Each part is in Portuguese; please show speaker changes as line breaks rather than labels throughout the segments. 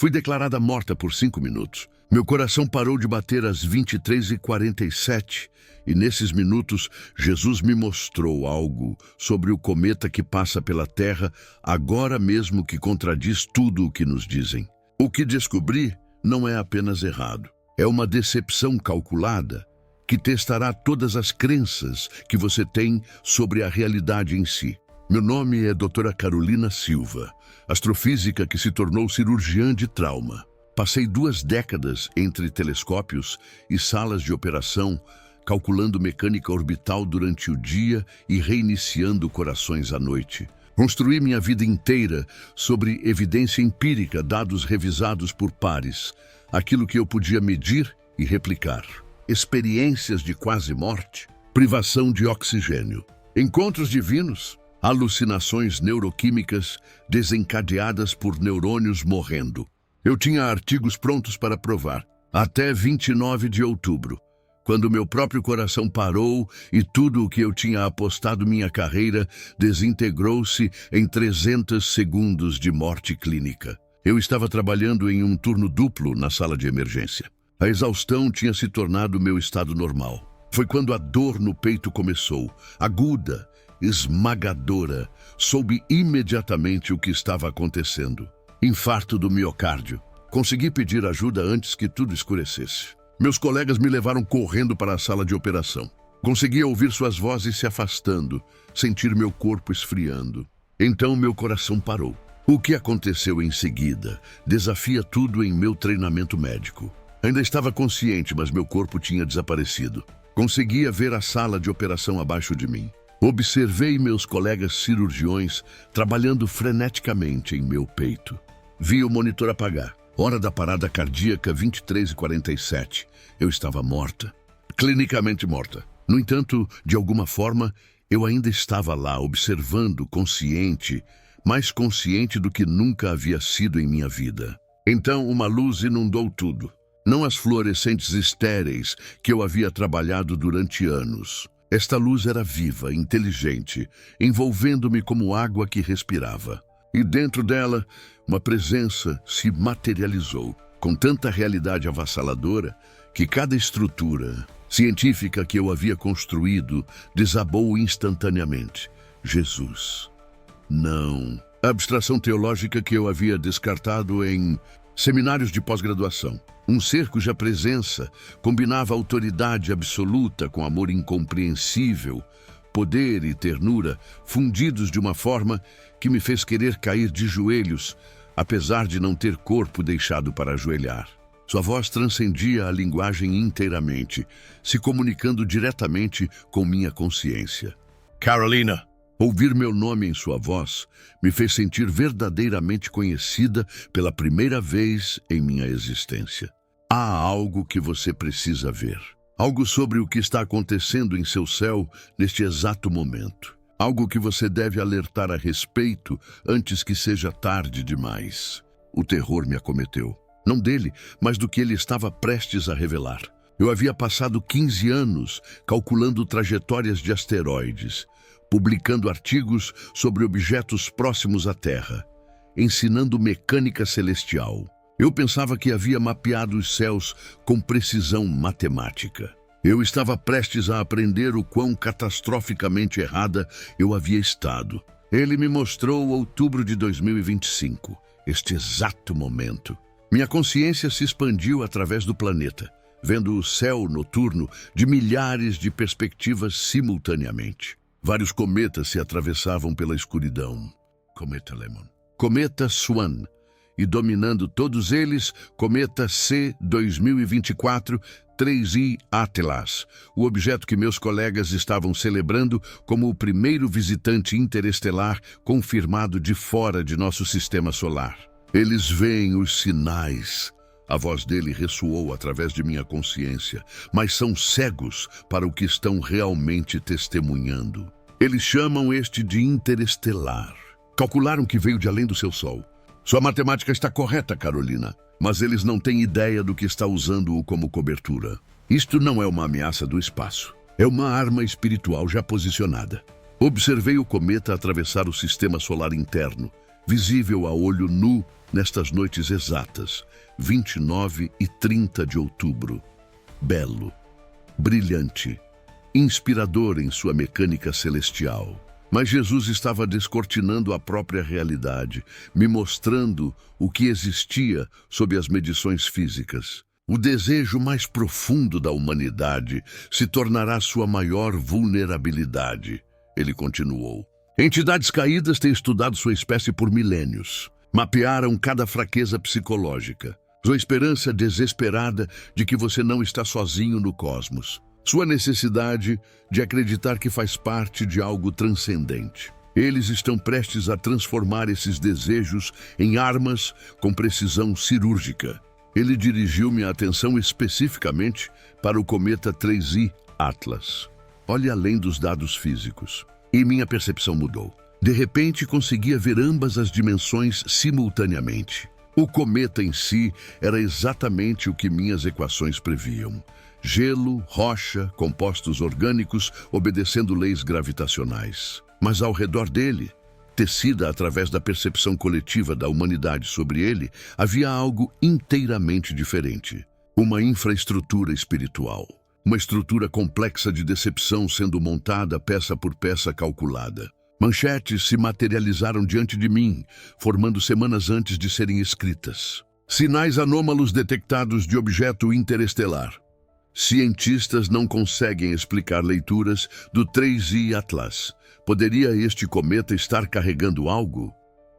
Fui declarada morta por 5 minutos. Meu coração parou de bater às 23h47 e nesses minutos Jesus me mostrou algo sobre o cometa que passa pela Terra agora mesmo que contradiz tudo o que nos dizem. O que descobri não é apenas errado. É uma decepção calculada que testará todas as crenças que você tem sobre a realidade em si. Meu nome é Dra. Carolina Silva, astrofísica que se tornou cirurgiã de trauma. Passei 2 décadas entre telescópios e salas de operação, calculando mecânica orbital durante o dia e reiniciando corações à noite. Construí minha vida inteira sobre evidência empírica, dados revisados por pares, aquilo que eu podia medir e replicar. Experiências de quase morte, privação de oxigênio, encontros divinos, alucinações neuroquímicas desencadeadas por neurônios morrendo. Eu tinha artigos prontos para provar, até 29 de outubro, quando meu próprio coração parou e tudo o que eu tinha apostado minha carreira desintegrou-se em 300 segundos de morte clínica. Eu estava trabalhando em um turno duplo na sala de emergência. A exaustão tinha se tornado meu estado normal. Foi quando a dor no peito começou, aguda, esmagadora. Soube imediatamente o que estava acontecendo. Infarto do miocárdio. Consegui pedir ajuda antes que tudo escurecesse. Meus colegas me levaram correndo para a sala de operação. Conseguia ouvir suas vozes se afastando, sentir meu corpo esfriando. Então meu coração parou. O que aconteceu em seguida desafia tudo em meu treinamento médico. Ainda estava consciente, mas meu corpo tinha desaparecido. Conseguia ver a sala de operação abaixo de mim. Observei meus colegas cirurgiões trabalhando freneticamente em meu peito. Vi o monitor apagar. Hora da parada cardíaca 23h47. Eu estava morta. Clinicamente morta. No entanto, de alguma forma, eu ainda estava lá, observando, consciente, mais consciente do que nunca havia sido em minha vida. Então, uma luz inundou tudo. Não as fluorescentes estéreis que eu havia trabalhado durante anos. Esta luz era viva, inteligente, envolvendo-me como água que respirava. E dentro dela, uma presença se materializou, com tanta realidade avassaladora que cada estrutura científica que eu havia construído desabou instantaneamente. Jesus. Não. A abstração teológica que eu havia descartado em seminários de pós-graduação. Um ser cuja presença combinava autoridade absoluta com amor incompreensível, poder e ternura, fundidos de uma forma que me fez querer cair de joelhos, apesar de não ter corpo deixado para ajoelhar. Sua voz transcendia a linguagem inteiramente, se comunicando diretamente com minha consciência. Carolina! Ouvir meu nome em sua voz me fez sentir verdadeiramente conhecida pela primeira vez em minha existência. Há algo que você precisa ver. Algo sobre o que está acontecendo em seu céu neste exato momento. Algo que você deve alertar a respeito antes que seja tarde demais. O terror me acometeu. Não dele, mas do que ele estava prestes a revelar. Eu havia passado 15 anos calculando trajetórias de asteroides, publicando artigos sobre objetos próximos à Terra, ensinando mecânica celestial. Eu pensava que havia mapeado os céus com precisão matemática. Eu estava prestes a aprender o quão catastroficamente errada eu havia estado. Ele me mostrou outubro de 2025, este exato momento. Minha consciência se expandiu através do planeta, vendo o céu noturno de milhares de perspectivas simultaneamente. Vários cometas se atravessavam pela escuridão. Cometa Lemon. Cometa Swan. E dominando todos eles, cometa C 2024 3I Atlas, o objeto que meus colegas estavam celebrando como o primeiro visitante interestelar confirmado de fora de nosso sistema solar. Eles veem os sinais. A voz dele ressoou através de minha consciência, mas são cegos para o que estão realmente testemunhando. Eles chamam este de interestelar. Calcularam que veio de além do seu Sol. Sua matemática está correta, Carolina, mas eles não têm ideia do que está usando-o como cobertura. Isto não é uma ameaça do espaço. É uma arma espiritual já posicionada. Observei o cometa atravessar o sistema solar interno, visível a olho nu nestas noites exatas, 29 e 30 de outubro. Belo, brilhante, inspirador em sua mecânica celestial. Mas Jesus estava descortinando a própria realidade, me mostrando o que existia sob as medições físicas. O desejo mais profundo da humanidade se tornará sua maior vulnerabilidade. Ele continuou. Entidades caídas têm estudado sua espécie por milênios. Mapearam cada fraqueza psicológica. Sua esperança desesperada de que você não está sozinho no cosmos. Sua necessidade de acreditar que faz parte de algo transcendente. Eles estão prestes a transformar esses desejos em armas com precisão cirúrgica. Ele dirigiu minha atenção especificamente para o cometa 3I Atlas. Olhe além dos dados físicos. E minha percepção mudou. De repente, conseguia ver ambas as dimensões simultaneamente. O cometa em si era exatamente o que minhas equações previam. Gelo, rocha, compostos orgânicos obedecendo leis gravitacionais. Mas ao redor dele, tecida através da percepção coletiva da humanidade sobre ele, havia algo inteiramente diferente. Uma infraestrutura espiritual. Uma estrutura complexa de decepção sendo montada peça por peça calculada. Manchetes se materializaram diante de mim, formando semanas antes de serem escritas. Sinais anômalos detectados de objeto interestelar. Cientistas não conseguem explicar leituras do 3I Atlas. Poderia este cometa estar carregando algo?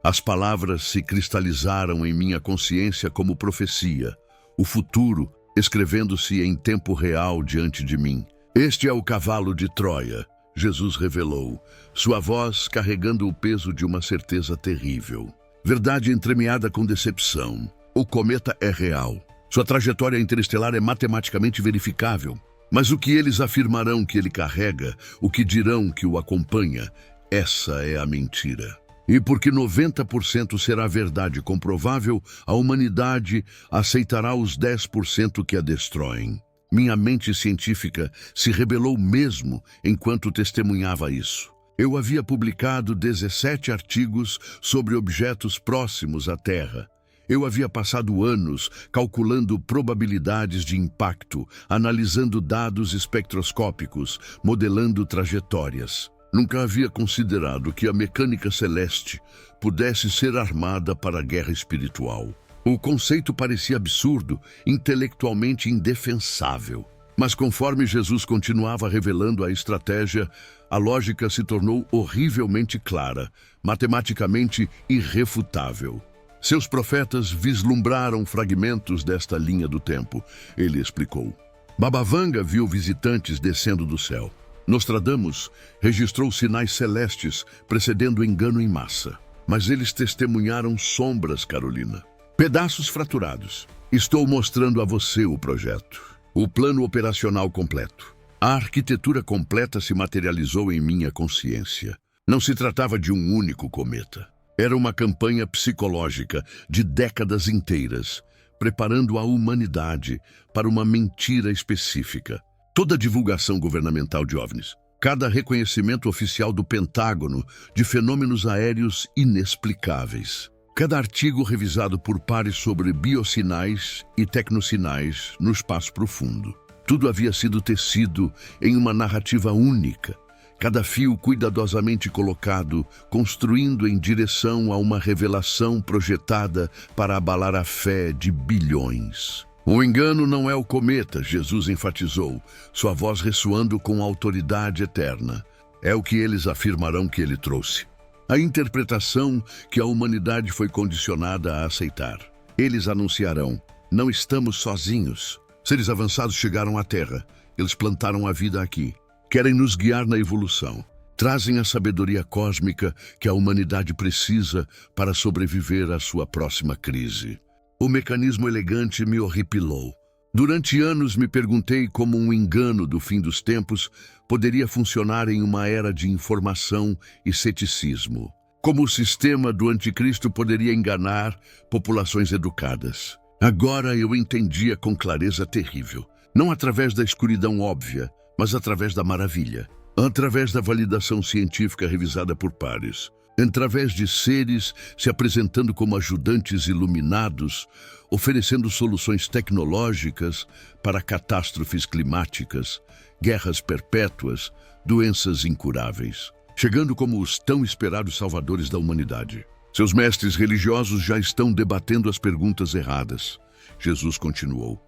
As palavras se cristalizaram em minha consciência como profecia. O futuro, escrevendo-se em tempo real diante de mim. Este é o cavalo de Troia, Jesus revelou, sua voz carregando o peso de uma certeza terrível. Verdade entremeada com decepção. O cometa é real. Sua trajetória interestelar é matematicamente verificável. Mas o que eles afirmarão que ele carrega, o que dirão que o acompanha, essa é a mentira. E porque 90% será verdade comprovável, a humanidade aceitará os 10% que a destroem. Minha mente científica se rebelou mesmo enquanto testemunhava isso. Eu havia publicado 17 artigos sobre objetos próximos à Terra. Eu havia passado anos calculando probabilidades de impacto, analisando dados espectroscópicos, modelando trajetórias. Nunca havia considerado que a mecânica celeste pudesse ser armada para a guerra espiritual. O conceito parecia absurdo, intelectualmente indefensável. Mas conforme Jesus continuava revelando a estratégia, a lógica se tornou horrivelmente clara, matematicamente irrefutável. Seus profetas vislumbraram fragmentos desta linha do tempo, ele explicou. Baba Vanga viu visitantes descendo do céu. Nostradamus registrou sinais celestes precedendo engano em massa. Mas eles testemunharam sombras, Carolina. Pedaços fraturados. Estou mostrando a você o projeto. O plano operacional completo. A arquitetura completa se materializou em minha consciência. Não se tratava de um único cometa. Era uma campanha psicológica de décadas inteiras, preparando a humanidade para uma mentira específica. Toda a divulgação governamental de OVNIs, cada reconhecimento oficial do Pentágono de fenômenos aéreos inexplicáveis, cada artigo revisado por pares sobre biosinais e tecnosinais no espaço profundo. Tudo havia sido tecido em uma narrativa única, cada fio cuidadosamente colocado, construindo em direção a uma revelação projetada para abalar a fé de bilhões. O engano não é o cometa, Jesus enfatizou, sua voz ressoando com autoridade eterna. É o que eles afirmarão que ele trouxe. A interpretação que a humanidade foi condicionada a aceitar. Eles anunciarão, não estamos sozinhos. Seres avançados chegaram à Terra, eles plantaram a vida aqui. Querem nos guiar na evolução. Trazem a sabedoria cósmica que a humanidade precisa para sobreviver à sua próxima crise. O mecanismo elegante me horripilou. Durante anos me perguntei como um engano do fim dos tempos poderia funcionar em uma era de informação e ceticismo. Como o sistema do anticristo poderia enganar populações educadas. Agora eu entendia com clareza terrível. Não através da escuridão óbvia, mas através da maravilha. Através da validação científica revisada por pares. através de seres se apresentando como ajudantes iluminados, oferecendo soluções tecnológicas para catástrofes climáticas, guerras perpétuas, doenças incuráveis, chegando como os tão esperados salvadores da humanidade. Seus mestres religiosos já estão debatendo as perguntas erradas. Jesus continuou.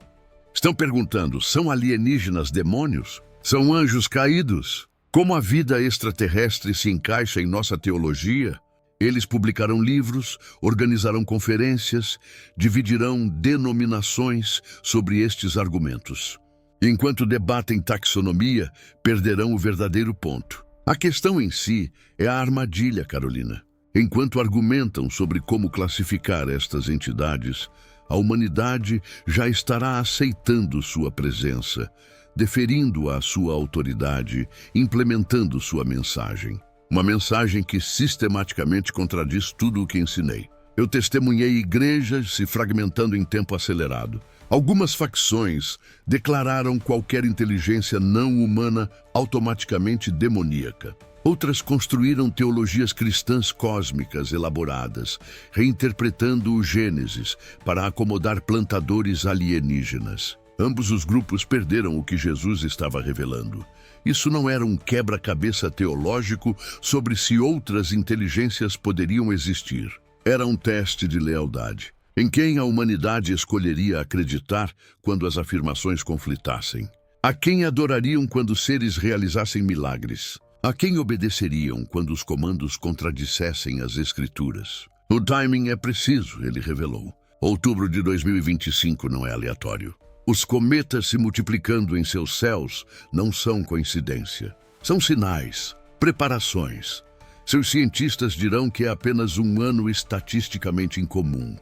Estão perguntando, são alienígenas demônios? São anjos caídos? Como a vida extraterrestre se encaixa em nossa teologia? Eles publicarão livros, organizarão conferências, dividirão denominações sobre estes argumentos. Enquanto debatem taxonomia, perderão o verdadeiro ponto. A questão em si é a armadilha, Carolina. Enquanto argumentam sobre como classificar estas entidades, a humanidade já estará aceitando sua presença, deferindo à sua autoridade, implementando sua mensagem. Uma mensagem que sistematicamente contradiz tudo o que ensinei. Eu testemunhei igrejas se fragmentando em tempo acelerado. Algumas facções declararam qualquer inteligência não humana automaticamente demoníaca. Outras construíram teologias cristãs cósmicas elaboradas, reinterpretando o Gênesis para acomodar plantadores alienígenas. Ambos os grupos perderam o que Jesus estava revelando. Isso não era um quebra-cabeça teológico sobre se outras inteligências poderiam existir. Era um teste de lealdade, em quem a humanidade escolheria acreditar quando as afirmações conflitassem. A quem adorariam quando seres realizassem milagres. A quem obedeceriam quando os comandos contradissessem as Escrituras. O timing é preciso, ele revelou. Outubro de 2025 não é aleatório. Os cometas se multiplicando em seus céus não são coincidência. São sinais, preparações. Seus cientistas dirão que é apenas um ano estatisticamente incomum.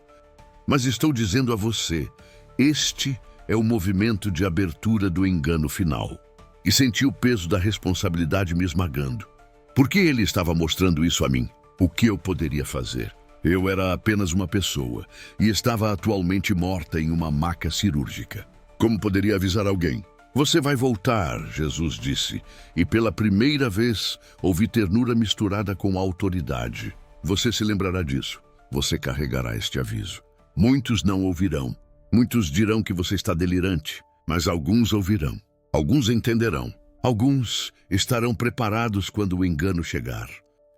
Mas estou dizendo a você, este é o movimento de abertura do engano final. E senti o peso da responsabilidade me esmagando. Por que ele estava mostrando isso a mim? O que eu poderia fazer? Eu era apenas uma pessoa e estava atualmente morta em uma maca cirúrgica. Como poderia avisar alguém? Você vai voltar, Jesus disse, e pela primeira vez ouvi ternura misturada com autoridade. Você se lembrará disso. Você carregará este aviso. Muitos não ouvirão. Muitos dirão que você está delirante, mas alguns ouvirão. Alguns entenderão. Alguns estarão preparados quando o engano chegar.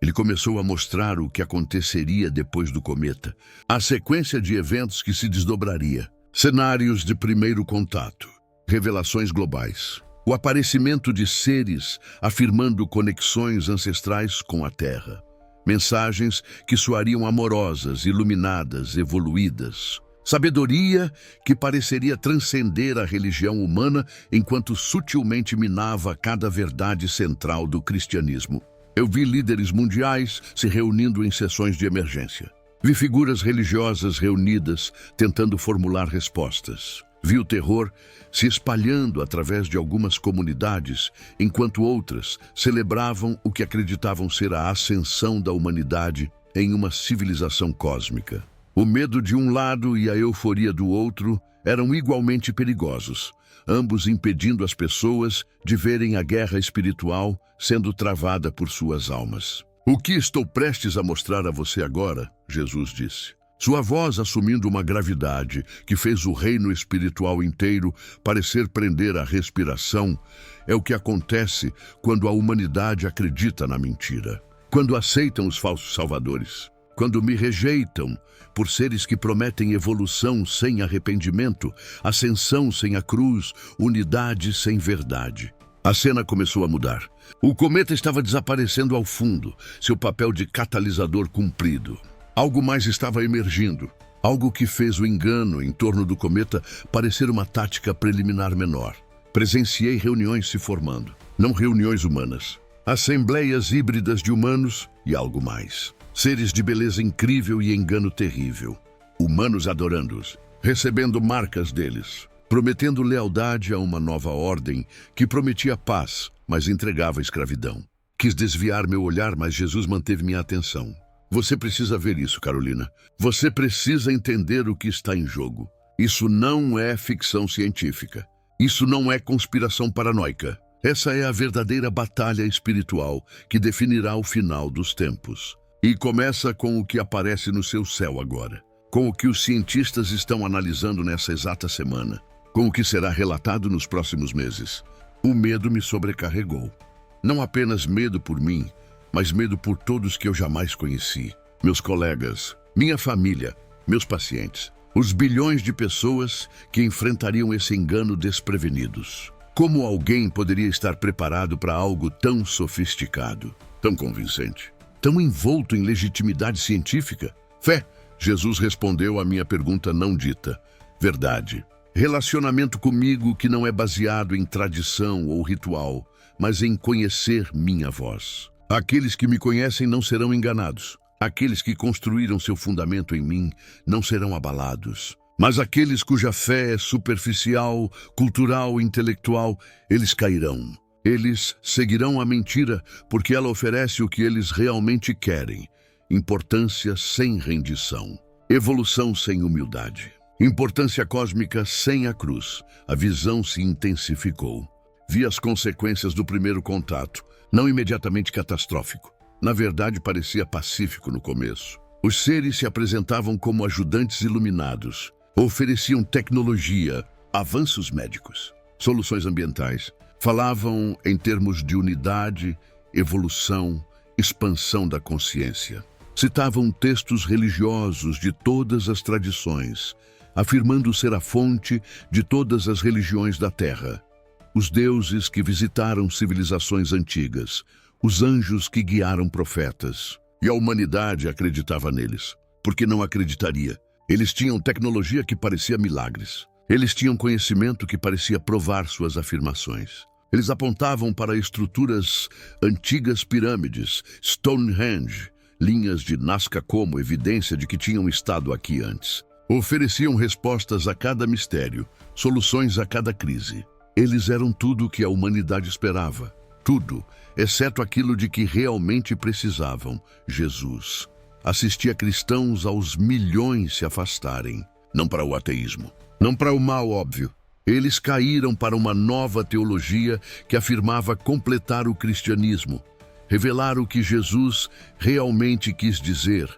Ele começou a mostrar o que aconteceria depois do cometa. A sequência de eventos que se desdobraria. Cenários de primeiro contato. Revelações globais. O aparecimento de seres afirmando conexões ancestrais com a Terra. Mensagens que soariam amorosas, iluminadas, evoluídas. Sabedoria que pareceria transcender a religião humana enquanto sutilmente minava cada verdade central do cristianismo. Eu vi líderes mundiais se reunindo em sessões de emergência. Vi figuras religiosas reunidas tentando formular respostas. Vi o terror se espalhando através de algumas comunidades, enquanto outras celebravam o que acreditavam ser a ascensão da humanidade em uma civilização cósmica. O medo de um lado e a euforia do outro eram igualmente perigosos, ambos impedindo as pessoas de verem a guerra espiritual sendo travada por suas almas. O que estou prestes a mostrar a você agora, Jesus disse. Sua voz assumindo uma gravidade que fez o reino espiritual inteiro parecer prender a respiração, é o que acontece quando a humanidade acredita na mentira. Quando aceitam os falsos salvadores. Quando me rejeitam por seres que prometem evolução sem arrependimento, ascensão sem a cruz, unidade sem verdade. A cena começou a mudar. O cometa estava desaparecendo ao fundo, seu papel de catalisador cumprido. Algo mais estava emergindo, algo que fez o engano em torno do cometa parecer uma tática preliminar menor. Presenciei reuniões se formando, não reuniões humanas, assembleias híbridas de humanos e algo mais. Seres de beleza incrível e engano terrível. Humanos adorando-os, recebendo marcas deles, prometendo lealdade a uma nova ordem que prometia paz, mas entregava escravidão. Quis desviar meu olhar, mas Jesus manteve minha atenção. Você precisa ver isso, Carolina. Você precisa entender o que está em jogo. Isso não é ficção científica. Isso não é conspiração paranoica. Essa é a verdadeira batalha espiritual que definirá o final dos tempos. E começa com o que aparece no seu céu agora, com o que os cientistas estão analisando nessa exata semana, com o que será relatado nos próximos meses. O medo me sobrecarregou. Não apenas medo por mim, mas medo por todos que eu jamais conheci. Meus colegas, minha família, meus pacientes. Os bilhões de pessoas que enfrentariam esse engano desprevenidos. Como alguém poderia estar preparado para algo tão sofisticado, tão convincente, tão envolto em legitimidade científica? Fé, Jesus respondeu à minha pergunta não dita. Verdade. Relacionamento comigo que não é baseado em tradição ou ritual, mas em conhecer minha voz. Aqueles que me conhecem não serão enganados. Aqueles que construíram seu fundamento em mim não serão abalados. Mas aqueles cuja fé é superficial, cultural, intelectual, eles cairão. Eles seguirão a mentira porque ela oferece o que eles realmente querem. Importância sem rendição. Evolução sem humildade. Importância cósmica sem a cruz. A visão se intensificou. Vi as consequências do primeiro contato, não imediatamente catastrófico. Na verdade, parecia pacífico no começo. Os seres se apresentavam como ajudantes iluminados. Ofereciam tecnologia, avanços médicos, soluções ambientais. Falavam em termos de unidade, evolução, expansão da consciência. Citavam textos religiosos de todas as tradições, afirmando ser a fonte de todas as religiões da Terra. Os deuses que visitaram civilizações antigas, os anjos que guiaram profetas. E a humanidade acreditava neles, porque não acreditaria. Eles tinham tecnologia que parecia milagres. Eles tinham conhecimento que parecia provar suas afirmações. Eles apontavam para estruturas antigas pirâmides, Stonehenge, linhas de Nazca como evidência de que tinham estado aqui antes. Ofereciam respostas a cada mistério, soluções a cada crise. Eles eram tudo o que a humanidade esperava. Tudo, exceto aquilo de que realmente precisavam, Jesus. Assistia cristãos aos milhões se afastarem, não para o ateísmo, não para o mal óbvio. Eles caíram para uma nova teologia que afirmava completar o cristianismo, revelar o que Jesus realmente quis dizer,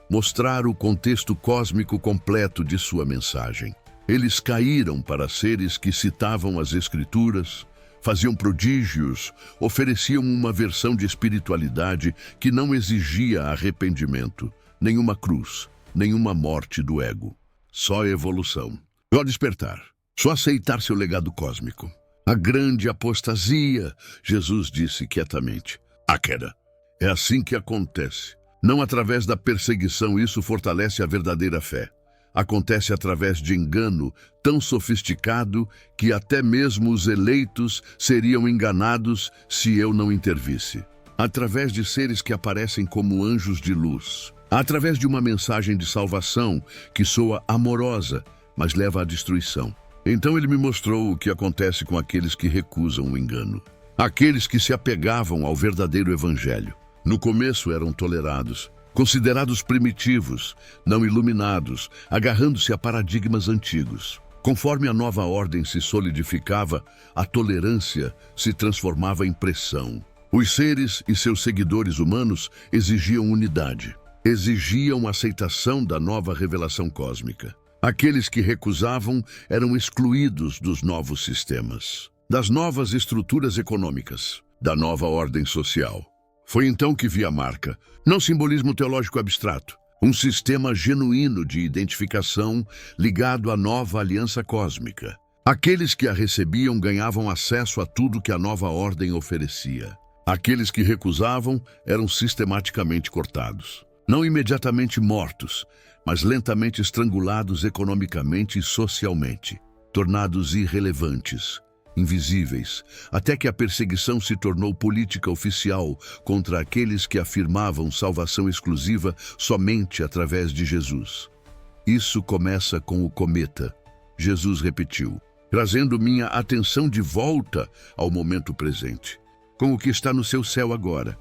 mostrar o contexto cósmico completo de sua mensagem. Eles caíram para seres que citavam as Escrituras, faziam prodígios, ofereciam uma versão de espiritualidade que não exigia arrependimento, nenhuma cruz, nenhuma morte do ego. Só evolução. Só despertar. Só aceitar seu legado cósmico. A grande apostasia, Jesus disse quietamente. A queda. É assim que acontece. Não através da perseguição, isso fortalece a verdadeira fé. Acontece através de engano tão sofisticado que até mesmo os eleitos seriam enganados se eu não intervisse. Através de seres que aparecem como anjos de luz. Através de uma mensagem de salvação que soa amorosa, mas leva à destruição. Então ele me mostrou o que acontece com aqueles que recusam o engano. Aqueles que se apegavam ao verdadeiro evangelho. No começo eram tolerados, considerados primitivos, não iluminados, agarrando-se a paradigmas antigos. Conforme a nova ordem se solidificava, a tolerância se transformava em pressão. Os seres e seus seguidores humanos exigiam unidade, exigiam aceitação da nova revelação cósmica. Aqueles que recusavam eram excluídos dos novos sistemas, das novas estruturas econômicas, da nova ordem social. Foi então que vi a marca, não simbolismo teológico abstrato, um sistema genuíno de identificação ligado à nova aliança cósmica. Aqueles que a recebiam ganhavam acesso a tudo que a nova ordem oferecia. Aqueles que recusavam eram sistematicamente cortados. Não imediatamente mortos, mas lentamente estrangulados economicamente e socialmente, tornados irrelevantes, invisíveis, até que a perseguição se tornou política oficial contra aqueles que afirmavam salvação exclusiva somente através de Jesus. Isso começa com o cometa, Jesus repetiu, trazendo minha atenção de volta ao momento presente, com o que está no seu céu agora.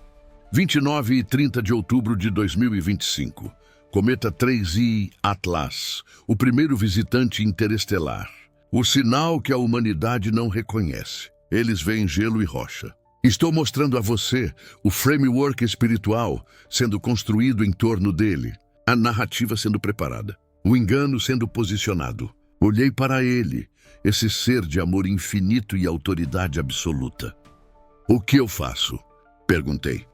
29 e 30 de outubro de 2025, cometa 3I Atlas, o primeiro visitante interestelar. O sinal que a humanidade não reconhece. Eles veem gelo e rocha. Estou mostrando a você o framework espiritual sendo construído em torno dele, a narrativa sendo preparada, o engano sendo posicionado. Olhei para ele, esse ser de amor infinito e autoridade absoluta. O que eu faço? Perguntei.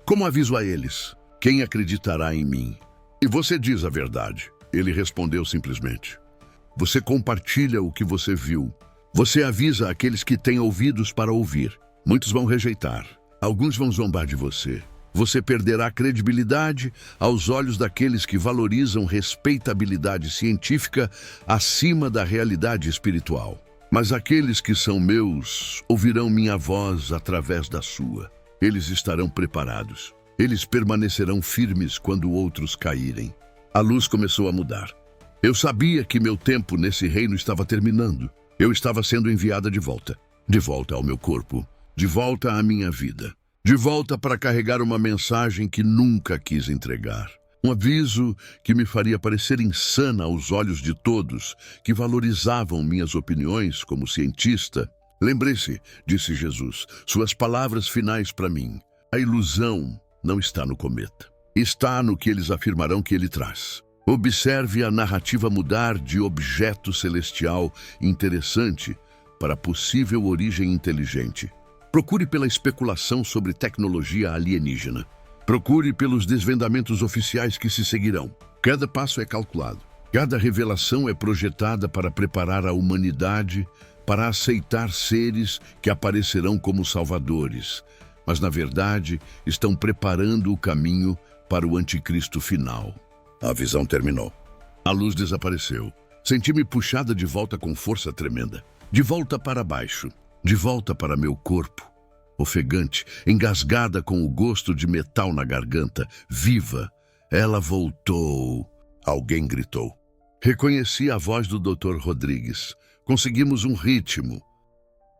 Como aviso a eles? Quem acreditará em mim? E você diz a verdade. Ele respondeu simplesmente. Você compartilha o que você viu. Você avisa aqueles que têm ouvidos para ouvir. Muitos vão rejeitar. Alguns vão zombar de você. Você perderá credibilidade aos olhos daqueles que valorizam respeitabilidade científica acima da realidade espiritual. Mas aqueles que são meus ouvirão minha voz através da sua. Eles estarão preparados. Eles permanecerão firmes quando outros caírem. A luz começou a mudar. Eu sabia que meu tempo nesse reino estava terminando. Eu estava sendo enviada de volta ao meu corpo, de volta à minha vida, de volta para carregar uma mensagem que nunca quis entregar. Um aviso que me faria parecer insana aos olhos de todos que valorizavam minhas opiniões como cientista. Lembre-se, disse Jesus, suas palavras finais para mim. A ilusão não está no cometa. Está no que eles afirmarão que ele traz. Observe a narrativa mudar de objeto celestial interessante para possível origem inteligente. Procure pela especulação sobre tecnologia alienígena. Procure pelos desvendamentos oficiais que se seguirão. Cada passo é calculado. Cada revelação é projetada para preparar a humanidade para aceitar seres que aparecerão como salvadores, mas na verdade estão preparando o caminho para o anticristo final. A visão terminou. A luz desapareceu. Senti-me puxada de volta com força tremenda. De volta para baixo. De volta para meu corpo. Ofegante, engasgada com o gosto de metal na garganta, viva. Ela voltou. Alguém gritou. Reconheci a voz do Dr. Rodrigues. Conseguimos um ritmo.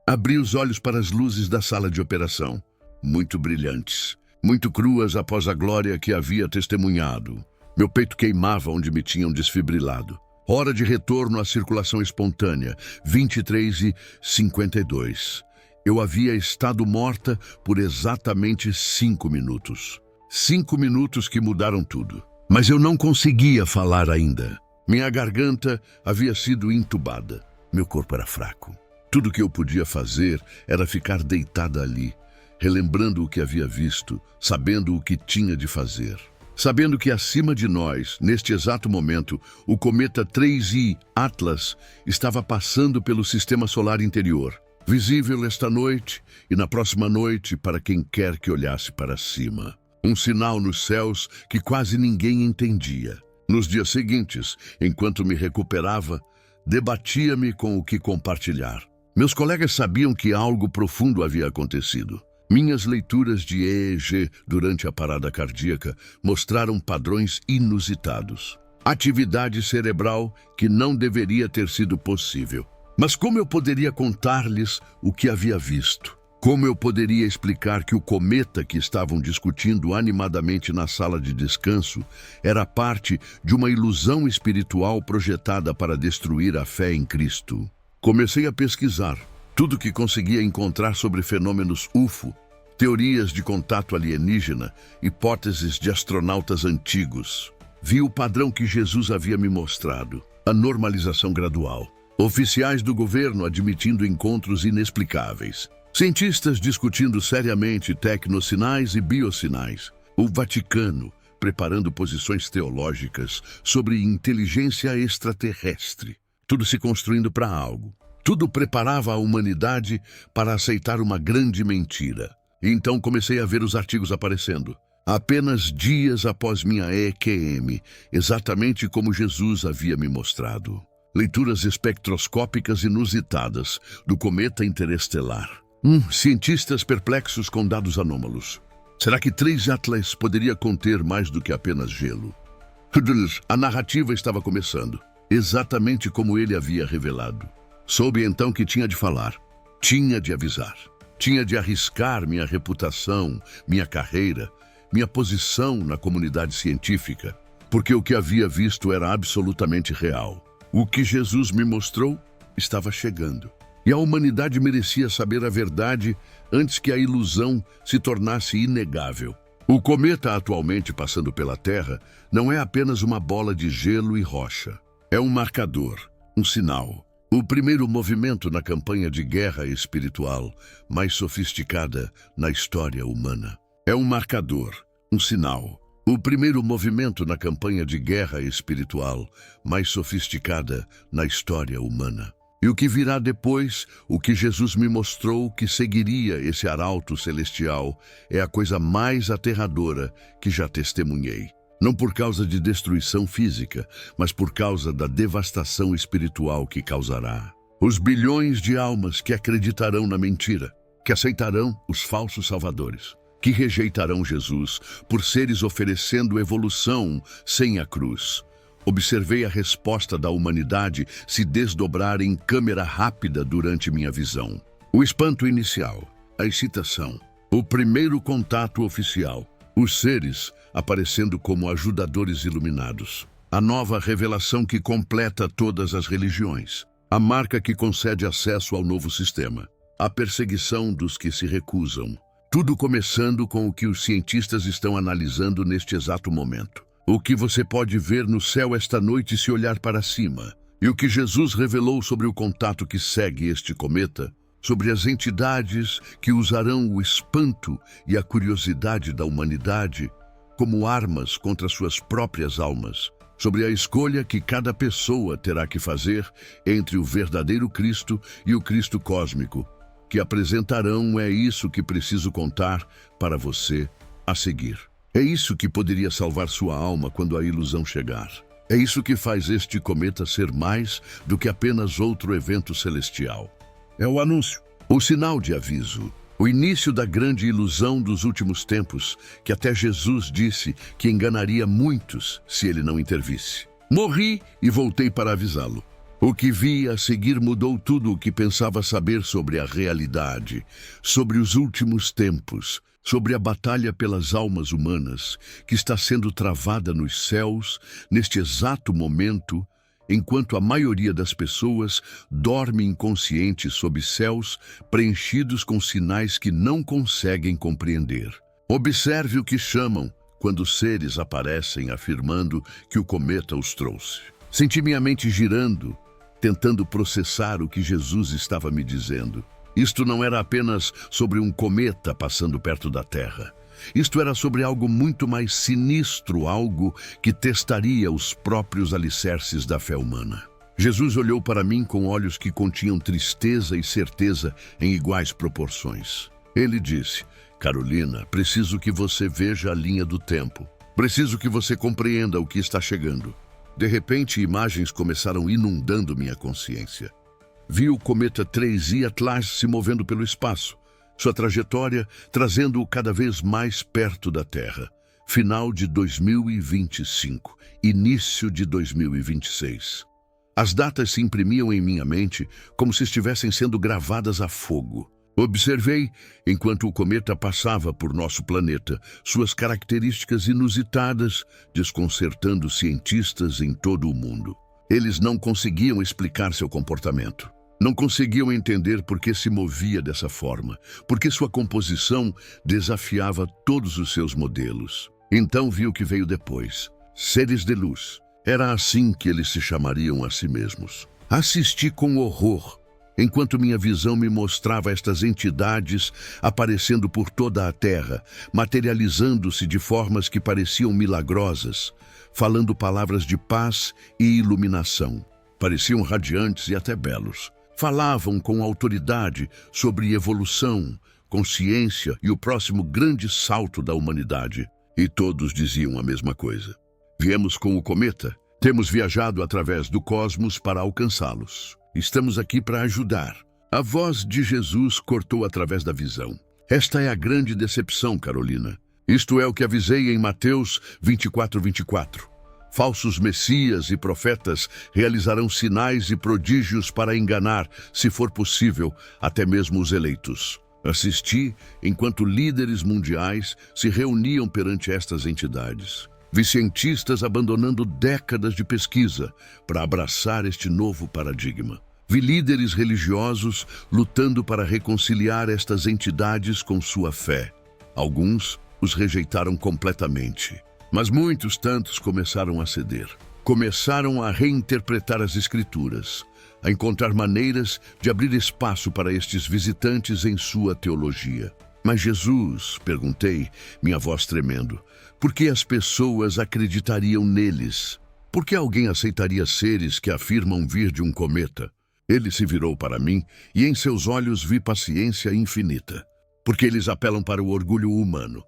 Abri os olhos para as luzes da sala de operação. Muito brilhantes. Muito cruas após a glória que havia testemunhado. Meu peito queimava onde me tinham desfibrilado. Hora de retorno à circulação espontânea, 23h52. Eu havia estado morta por exatamente 5 minutos. 5 minutos que mudaram tudo. Mas eu não conseguia falar ainda. Minha garganta havia sido entubada. Meu corpo era fraco. Tudo que eu podia fazer era ficar deitada ali, relembrando o que havia visto, sabendo o que tinha de fazer. Sabendo que acima de nós, neste exato momento, o cometa 3I Atlas estava passando pelo sistema solar interior, visível esta noite e na próxima noite para quem quer que olhasse para cima. Um sinal nos céus que quase ninguém entendia. Nos dias seguintes, enquanto me recuperava, debatia-me com o que compartilhar. Meus colegas sabiam que algo profundo havia acontecido. Minhas leituras de EEG durante a parada cardíaca mostraram padrões inusitados. Atividade cerebral que não deveria ter sido possível. Mas como eu poderia contar-lhes o que havia visto? Como eu poderia explicar que o cometa que estavam discutindo animadamente na sala de descanso era parte de uma ilusão espiritual projetada para destruir a fé em Cristo? Comecei a pesquisar tudo que conseguia encontrar sobre fenômenos UFO, teorias de contato alienígena, hipóteses de astronautas antigos. Vi o padrão que Jesus havia me mostrado, a normalização gradual. Oficiais do governo admitindo encontros inexplicáveis. Cientistas discutindo seriamente tecnossinais e biosinais. O Vaticano preparando posições teológicas sobre inteligência extraterrestre. Tudo se construindo para algo. Tudo preparava a humanidade para aceitar uma grande mentira. E então comecei a ver os artigos aparecendo. Apenas dias após minha EQM, exatamente como Jesus havia me mostrado. Leituras espectroscópicas inusitadas do cometa interestelar. Cientistas perplexos com dados anômalos. Será que 3 Atlas poderia conter mais do que apenas gelo? A narrativa estava começando, exatamente como ele havia revelado. Soube então que tinha de falar, tinha de avisar, tinha de arriscar minha reputação, minha carreira, minha posição na comunidade científica, porque o que havia visto era absolutamente real. O que Jesus me mostrou estava chegando. E a humanidade merecia saber a verdade antes que a ilusão se tornasse inegável. O cometa atualmente passando pela Terra não é apenas uma bola de gelo e rocha. É um marcador, um sinal. O primeiro movimento na campanha de guerra espiritual mais sofisticada na história humana. É um marcador, um sinal. O primeiro movimento na campanha de guerra espiritual mais sofisticada na história humana. E o que virá depois, o que Jesus me mostrou que seguiria esse arauto celestial, é a coisa mais aterradora que já testemunhei. Não por causa de destruição física, mas por causa da devastação espiritual que causará. Os bilhões de almas que acreditarão na mentira, que aceitarão os falsos salvadores, que rejeitarão Jesus por seres oferecendo evolução sem a cruz. Observei a resposta da humanidade se desdobrar em câmera rápida durante minha visão. O espanto inicial, a excitação, o primeiro contato oficial, os seres aparecendo como ajudadores iluminados, a nova revelação que completa todas as religiões, a marca que concede acesso ao novo sistema, a perseguição dos que se recusam. Tudo começando com o que os cientistas estão analisando neste exato momento. O que você pode ver no céu esta noite se olhar para cima, e o que Jesus revelou sobre o contato que segue este cometa, sobre as entidades que usarão o espanto e a curiosidade da humanidade como armas contra suas próprias almas, sobre a escolha que cada pessoa terá que fazer entre o verdadeiro Cristo e o Cristo cósmico, que apresentarão. É isso que preciso contar para você a seguir. É isso que poderia salvar sua alma quando a ilusão chegar. É isso que faz este cometa ser mais do que apenas outro evento celestial. É o anúncio, o sinal de aviso, o início da grande ilusão dos últimos tempos, que até Jesus disse que enganaria muitos se ele não intervisse. Morri e voltei para avisá-lo. O que vi a seguir mudou tudo o que pensava saber sobre a realidade, sobre os últimos tempos, sobre a batalha pelas almas humanas que está sendo travada nos céus neste exato momento, enquanto a maioria das pessoas dorme inconsciente sob céus preenchidos com sinais que não conseguem compreender. Observe o que chamam quando seres aparecem afirmando que o cometa os trouxe. Senti minha mente girando, tentando processar o que Jesus estava me dizendo. Isto não era apenas sobre um cometa passando perto da Terra. Isto era sobre algo muito mais sinistro, algo que testaria os próprios alicerces da fé humana. Jesus olhou para mim com olhos que continham tristeza e certeza em iguais proporções. Ele disse: Carolina, preciso que você veja a linha do tempo. Preciso que você compreenda o que está chegando. De repente, imagens começaram inundando minha consciência. Vi o cometa 3I Atlas se movendo pelo espaço, sua trajetória trazendo-o cada vez mais perto da Terra. Final de 2025, início de 2026. As datas se imprimiam em minha mente como se estivessem sendo gravadas a fogo. Observei, enquanto o cometa passava por nosso planeta, suas características inusitadas, desconcertando cientistas em todo o mundo. Eles não conseguiam explicar seu comportamento. Não conseguiam entender por que se movia dessa forma, porque sua composição desafiava todos os seus modelos. Então vi o que veio depois. Seres de luz. Era assim que eles se chamariam a si mesmos. Assisti com horror, enquanto minha visão me mostrava estas entidades aparecendo por toda a Terra, materializando-se de formas que pareciam milagrosas, falando palavras de paz e iluminação. Pareciam radiantes e até belos. Falavam com autoridade sobre evolução, consciência e o próximo grande salto da humanidade. E todos diziam a mesma coisa. Viemos com o cometa. Temos viajado através do cosmos para alcançá-los. Estamos aqui para ajudar. A voz de Jesus cortou através da visão. Esta é a grande decepção, Carolina. Isto é o que avisei em Mateus 24:24. Falsos messias e profetas realizarão sinais e prodígios para enganar, se for possível, até mesmo os eleitos. Assisti enquanto líderes mundiais se reuniam perante estas entidades. Vi cientistas abandonando décadas de pesquisa para abraçar este novo paradigma. Vi líderes religiosos lutando para reconciliar estas entidades com sua fé. Alguns os rejeitaram completamente, mas muitos tantos começaram a ceder. Começaram a reinterpretar as Escrituras, a encontrar maneiras de abrir espaço para estes visitantes em sua teologia. Mas Jesus, perguntei, minha voz tremendo, por que as pessoas acreditariam neles? Por que alguém aceitaria seres que afirmam vir de um cometa? Ele se virou para mim e em seus olhos vi paciência infinita, porque eles apelam para o orgulho humano.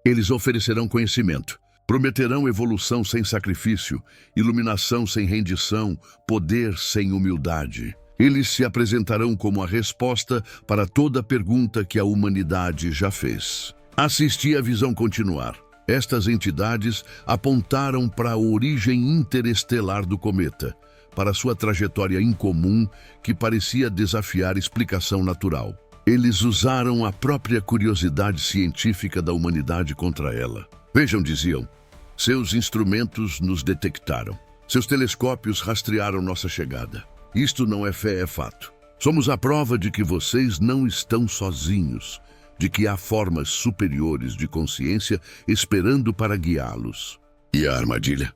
Eles oferecerão conhecimento, prometerão evolução sem sacrifício, iluminação sem rendição, poder sem humildade. Eles se apresentarão como a resposta para toda pergunta que a humanidade já fez. Assisti a visão continuar. Estas entidades apontaram para a origem interestelar do cometa, para sua trajetória incomum que parecia desafiar explicação natural. Eles usaram a própria curiosidade científica da humanidade contra ela. Vejam, diziam, seus instrumentos nos detectaram. Seus telescópios rastrearam nossa chegada. Isto não é fé, é fato. Somos a prova de que vocês não estão sozinhos, de que há formas superiores de consciência esperando para guiá-los. E a armadilha?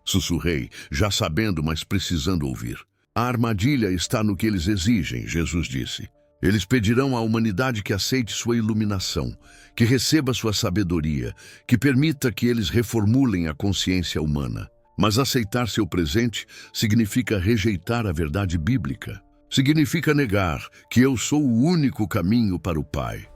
Sussurrei, já sabendo, mas precisando ouvir. A armadilha está no que eles exigem, Jesus disse. Eles pedirão à humanidade que aceite sua iluminação, que receba sua sabedoria, que permita que eles reformulem a consciência humana. Mas aceitar seu presente significa rejeitar a verdade bíblica. Significa negar que eu sou o único caminho para o Pai.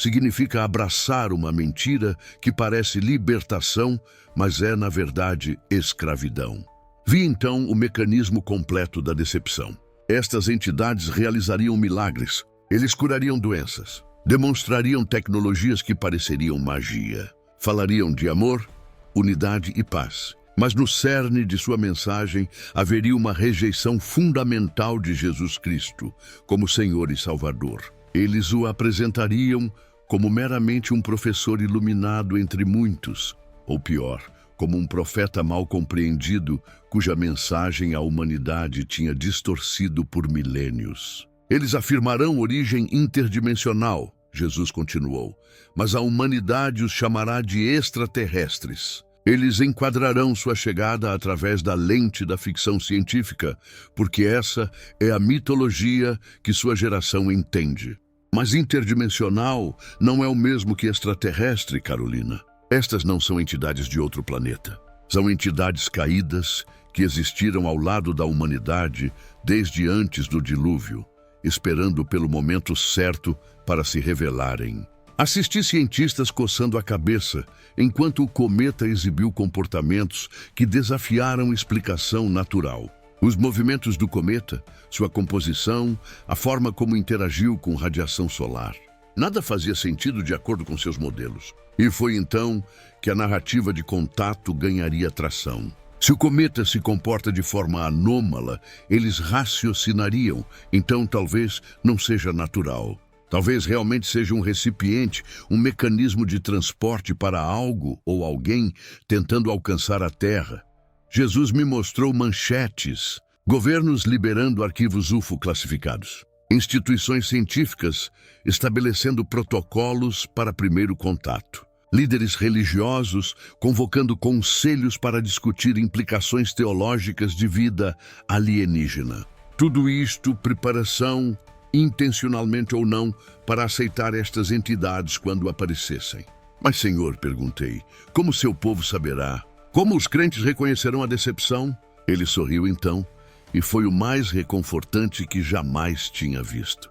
Significa abraçar uma mentira que parece libertação, mas é, na verdade, escravidão. Vi então o mecanismo completo da decepção. Estas entidades realizariam milagres. Eles curariam doenças. Demonstrariam tecnologias que pareceriam magia. Falariam de amor, unidade e paz. Mas no cerne de sua mensagem haveria uma rejeição fundamental de Jesus Cristo como Senhor e Salvador. Eles o apresentariam como meramente um professor iluminado entre muitos, ou pior, como um profeta mal compreendido cuja mensagem a humanidade tinha distorcido por milênios. Eles afirmarão origem interdimensional, Jesus continuou, mas a humanidade os chamará de extraterrestres. Eles enquadrarão sua chegada através da lente da ficção científica, porque essa é a mitologia que sua geração entende. Mas interdimensional não é o mesmo que extraterrestre, Carolina. Estas não são entidades de outro planeta. São entidades caídas que existiram ao lado da humanidade desde antes do dilúvio, esperando pelo momento certo para se revelarem. Assisti cientistas coçando a cabeça, enquanto o cometa exibiu comportamentos que desafiaram explicação natural. Os movimentos do cometa, sua composição, a forma como interagiu com radiação solar. Nada fazia sentido de acordo com seus modelos. E foi então que a narrativa de contato ganharia tração. Se o cometa se comporta de forma anômala, eles raciocinariam, então talvez não seja natural. Talvez realmente seja um recipiente, um mecanismo de transporte para algo ou alguém tentando alcançar a Terra. Jesus me mostrou manchetes, governos liberando arquivos UFO classificados, instituições científicas estabelecendo protocolos para primeiro contato, líderes religiosos convocando conselhos para discutir implicações teológicas de vida alienígena. Tudo isto, preparação, intencionalmente ou não, para aceitar estas entidades quando aparecessem. Mas, Senhor, perguntei, como seu povo saberá? Como os crentes reconhecerão a decepção? Ele sorriu então, e foi o mais reconfortante que jamais tinha visto.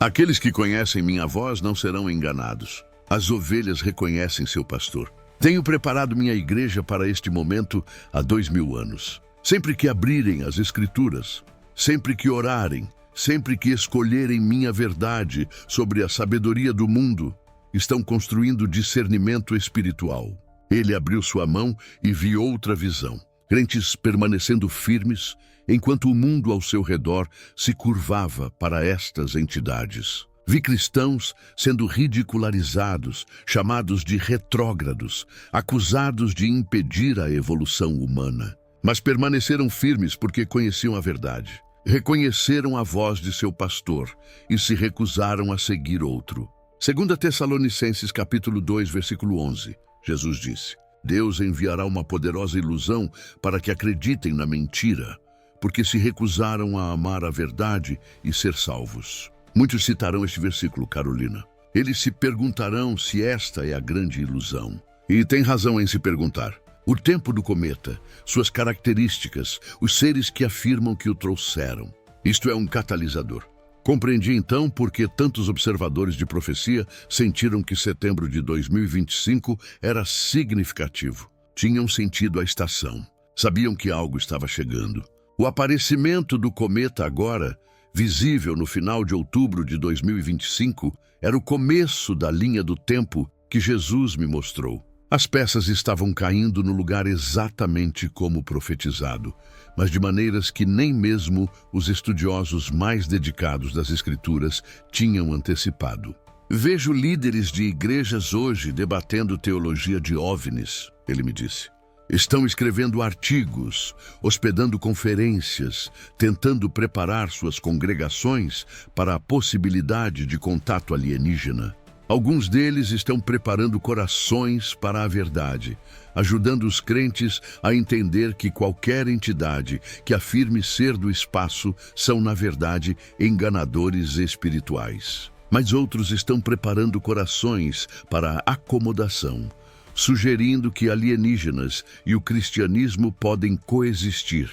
Aqueles que conhecem minha voz não serão enganados. As ovelhas reconhecem seu pastor. Tenho preparado minha igreja para este momento há 2000 anos. Sempre que abrirem as Escrituras, sempre que orarem, sempre que escolherem minha verdade sobre a sabedoria do mundo, estão construindo discernimento espiritual. Ele abriu sua mão e vi outra visão. Crentes permanecendo firmes, enquanto o mundo ao seu redor se curvava para estas entidades. Vi cristãos sendo ridicularizados, chamados de retrógrados, acusados de impedir a evolução humana. Mas permaneceram firmes porque conheciam a verdade. Reconheceram a voz de seu pastor e se recusaram a seguir outro. 2 Tessalonicenses capítulo 2, versículo 11, Jesus disse: Deus enviará uma poderosa ilusão para que acreditem na mentira, porque se recusaram a amar a verdade e ser salvos. Muitos citarão este versículo, Carolina. Eles se perguntarão se esta é a grande ilusão. E tem razão em se perguntar. O tempo do cometa, suas características, os seres que afirmam que o trouxeram. Isto é um catalisador. Compreendi então por que tantos observadores de profecia sentiram que setembro de 2025 era significativo. Tinham sentido a estação. Sabiam que algo estava chegando. O aparecimento do cometa agora, visível no final de outubro de 2025, era o começo da linha do tempo que Jesus me mostrou. As peças estavam caindo no lugar exatamente como profetizado, mas de maneiras que nem mesmo os estudiosos mais dedicados das Escrituras tinham antecipado. Vejo líderes de igrejas hoje debatendo teologia de OVNIs, ele me disse. Estão escrevendo artigos, hospedando conferências, tentando preparar suas congregações para a possibilidade de contato alienígena. Alguns deles estão preparando corações para a verdade, ajudando os crentes a entender que qualquer entidade que afirme ser do espaço são, na verdade, enganadores espirituais. Mas outros estão preparando corações para a acomodação, sugerindo que alienígenas e o cristianismo podem coexistir,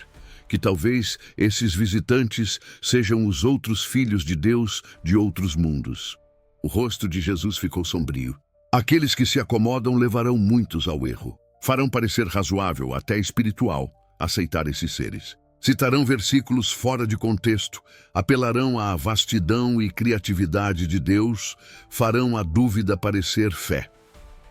que talvez esses visitantes sejam os outros filhos de Deus de outros mundos. O rosto de Jesus ficou sombrio. Aqueles que se acomodam levarão muitos ao erro. Farão parecer razoável, até espiritual, aceitar esses seres. Citarão versículos fora de contexto, apelarão à vastidão e criatividade de Deus, farão a dúvida parecer fé.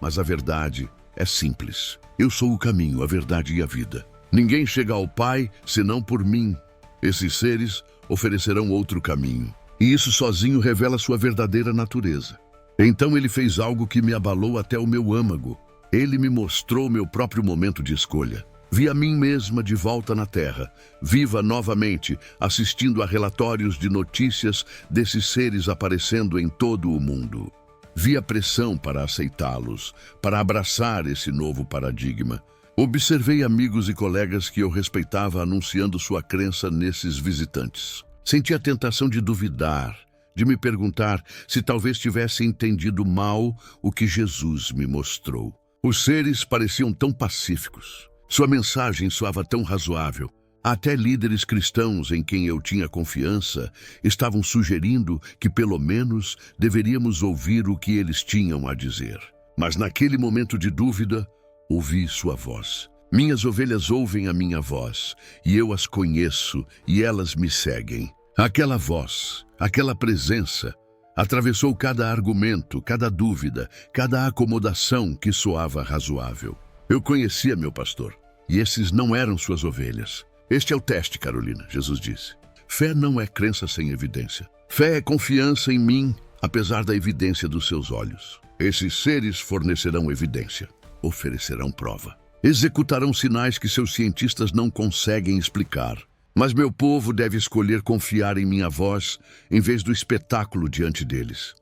Mas a verdade é simples. Eu sou o caminho, a verdade e a vida. Ninguém chega ao Pai senão por mim. Esses seres oferecerão outro caminho. E isso sozinho revela sua verdadeira natureza. Então ele fez algo que me abalou até o meu âmago. Ele me mostrou meu próprio momento de escolha. Vi a mim mesma de volta na Terra, viva novamente, assistindo a relatórios de notícias desses seres aparecendo em todo o mundo. Vi a pressão para aceitá-los, para abraçar esse novo paradigma. Observei amigos e colegas que eu respeitava anunciando sua crença nesses visitantes. Senti a tentação de duvidar, de me perguntar se talvez tivesse entendido mal o que Jesus me mostrou. Os seres pareciam tão pacíficos. Sua mensagem soava tão razoável. Até líderes cristãos em quem eu tinha confiança estavam sugerindo que pelo menos deveríamos ouvir o que eles tinham a dizer. Mas naquele momento de dúvida, ouvi sua voz. Minhas ovelhas ouvem a minha voz, e eu as conheço, e elas me seguem. Aquela voz, aquela presença, atravessou cada argumento, cada dúvida, cada acomodação que soava razoável. Eu conhecia meu pastor, e esses não eram suas ovelhas. Este é o teste, Carolina, Jesus disse. Fé não é crença sem evidência. Fé é confiança em mim, apesar da evidência dos seus olhos. Esses seres fornecerão evidência, oferecerão prova. Executarão sinais que seus cientistas não conseguem explicar. Mas meu povo deve escolher confiar em minha voz em vez do espetáculo diante deles.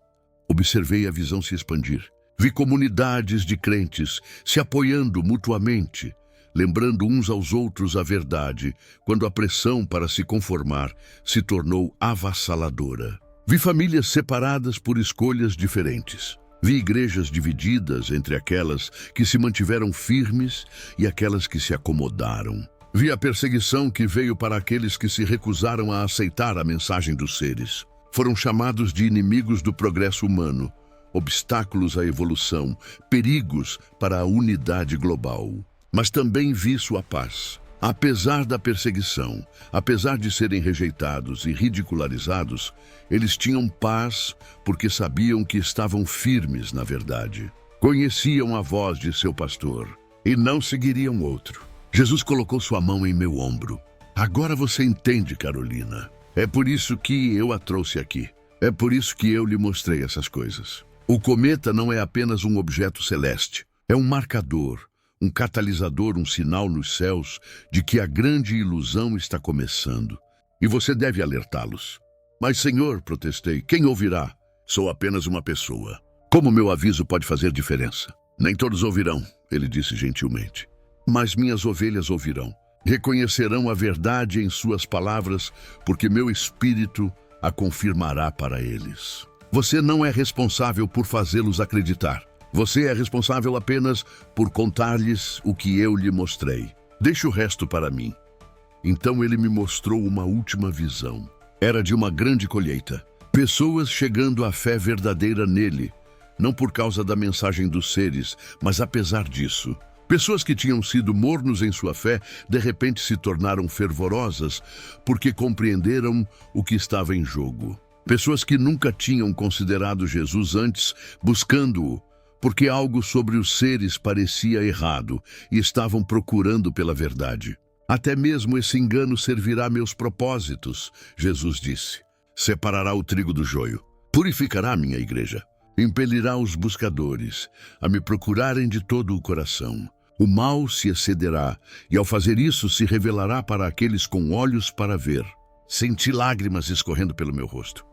Observei a visão se expandir. Vi comunidades de crentes se apoiando mutuamente, lembrando uns aos outros a verdade, quando a pressão para se conformar se tornou avassaladora. Vi famílias separadas por escolhas diferentes. Vi igrejas divididas entre aquelas que se mantiveram firmes e aquelas que se acomodaram. Vi a perseguição que veio para aqueles que se recusaram a aceitar a mensagem dos seres. Foram chamados de inimigos do progresso humano, obstáculos à evolução, perigos para a unidade global. Mas também vi sua paz. Apesar da perseguição, apesar de serem rejeitados e ridicularizados, eles tinham paz porque sabiam que estavam firmes na verdade. Conheciam a voz de seu pastor e não seguiriam outro. Jesus colocou sua mão em meu ombro. Agora você entende, Carolina. É por isso que eu a trouxe aqui. É por isso que eu lhe mostrei essas coisas. O cometa não é apenas um objeto celeste. É um marcador, um catalisador, um sinal nos céus de que a grande ilusão está começando. e você deve alertá-los. Mas, Senhor, protestei, quem ouvirá? Sou apenas uma pessoa. Como meu aviso pode fazer diferença? Nem todos ouvirão, ele disse gentilmente. Mas minhas ovelhas ouvirão. Reconhecerão a verdade em suas palavras, porque meu espírito a confirmará para eles. Você não é responsável por fazê-los acreditar. Você é responsável apenas por contar-lhes o que eu lhe mostrei. Deixe o resto para mim. Então ele me mostrou uma última visão. Era de uma grande colheita. Pessoas chegando à fé verdadeira nele, não por causa da mensagem dos seres, mas apesar disso. Pessoas que tinham sido mornos em sua fé, de repente se tornaram fervorosas, porque compreenderam o que estava em jogo. Pessoas que nunca tinham considerado Jesus antes, buscando-o, porque algo sobre os seres parecia errado e estavam procurando pela verdade. Até mesmo esse engano servirá a meus propósitos, Jesus disse. Separará o trigo do joio, purificará a minha igreja, impelirá os buscadores a me procurarem de todo o coração. O mal se excederá e ao fazer isso se revelará para aqueles com olhos para ver. Senti lágrimas escorrendo pelo meu rosto.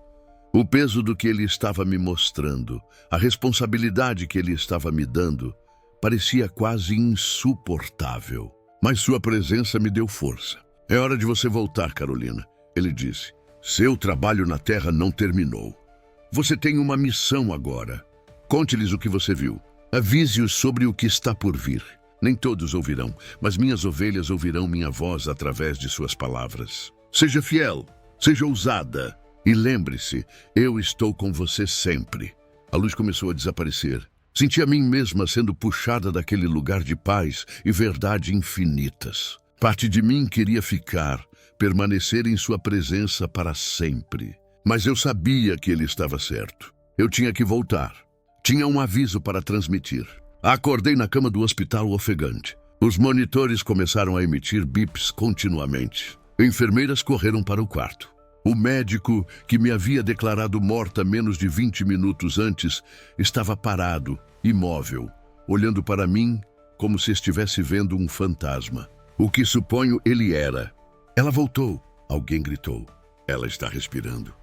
O peso do que ele estava me mostrando, a responsabilidade que ele estava me dando, parecia quase insuportável. Mas sua presença me deu força. É hora de você voltar, Carolina, ele disse. Seu trabalho na terra não terminou. Você tem uma missão agora. Conte-lhes o que você viu. Avise-os sobre o que está por vir. Nem todos ouvirão, mas minhas ovelhas ouvirão minha voz através de suas palavras. Seja fiel, seja ousada. E lembre-se, eu estou com você sempre. A luz começou a desaparecer. Senti a mim mesma sendo puxada daquele lugar de paz e verdade infinitas. Parte de mim queria ficar, permanecer em sua presença para sempre. Mas eu sabia que ele estava certo. Eu tinha que voltar. Tinha um aviso para transmitir. Acordei na cama do hospital ofegante. Os monitores começaram a emitir bips continuamente. Enfermeiras correram para o quarto. O médico, que me havia declarado morta menos de 20 minutos antes, estava parado, imóvel, olhando para mim como se estivesse vendo um fantasma. O que suponho ele era. Ela voltou, alguém gritou. Ela está respirando.